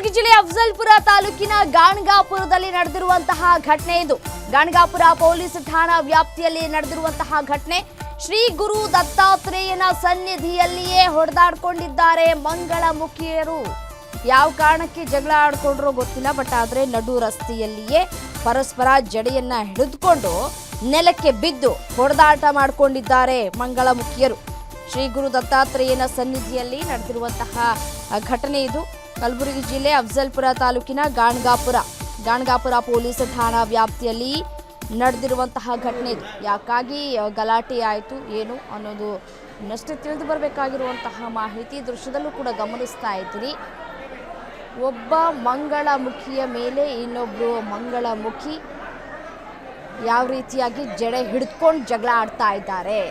ಕಲಬುರಗಿ ಜಿಲ್ಲೆಯ ಅಫಜಲ್ಪುರ ತಾಲೂಕಿನ ಗಾಣಗಾಪುರದಲ್ಲಿ ನಡೆದಿರುವಂತಹ ಘಟನೆ ಇದು. ಗಾಣಗಾಪುರ ಪೊಲೀಸ್ ಠಾಣಾ ವ್ಯಾಪ್ತಿಯಲ್ಲಿ ನಡೆದಿರುವಂತಹ ಘಟನೆ. ಶ್ರೀ ಗುರು ದತ್ತಾತ್ರೇಯನ ಸನ್ನಿಧಿಯಲ್ಲಿಯೇ ಹೊಡೆದಾಡ್ಕೊಂಡಿದ್ದಾರೆ ಮಂಗಳಮುಖಿಯರು. ಯಾವ ಕಾರಣಕ್ಕೆ ಜಗಳ ಆಡ್ಕೊಂಡ್ರೋ ಗೊತ್ತಿಲ್ಲ, ಬಟ್ ಆದ್ರೆ ನಡು ರಸ್ತೆಯಲ್ಲಿಯೇ ಪರಸ್ಪರ ಜಡೆಯನ್ನ ಹಿಡಿದುಕೊಂಡು ನೆಲಕ್ಕೆ ಬಿದ್ದು ಹೊಡೆದಾಟ ಮಾಡಿಕೊಂಡಿದ್ದಾರೆ ಮಂಗಳಮುಖಿಯರು. ಶ್ರೀ ಗುರು ದತ್ತಾತ್ರೇಯನ ಸನ್ನಿಧಿಯಲ್ಲಿ ನಡೆದಿರುವಂತಹ ಘಟನೆ ಇದು. ಕಲಬುರಗಿ ಜಿಲ್ಲೆ ಅಫಜಲ್ಪುರ ತಾಲೂಕಿನ ಗಾಣಗಾಪುರ ಪೊಲೀಸ್ ಠಾಣಾ ವ್ಯಾಪ್ತಿಯಲ್ಲಿ ನಡೆದಿರುವಂತಹ ಘಟನೆ ಇದು. ಯಾಕಾಗಿ ಗಲಾಟೆ ಆಯಿತು ಏನು ಅನ್ನೋದು ಇನ್ನಷ್ಟೇ ತಿಳಿದು ಬರಬೇಕಾಗಿರುವಂತಹ ಮಾಹಿತಿ ದೃಶ್ಯದಲ್ಲೂ ಕೂಡ ಗಮನಿಸ್ತಾ ಇದ್ದೀರಿ. ಒಬ್ಬ ಮಂಗಳಮುಖಿಯ ಮೇಲೆ ಇನ್ನೊಬ್ರು ಮಂಗಳಮುಖಿ ಯಾವ ರೀತಿಯಾಗಿ ಜಡೆ ಹಿಡಿದುಕೊಂಡು ಜಗಳ ಆಡ್ತಾ ಇದ್ದಾರೆ.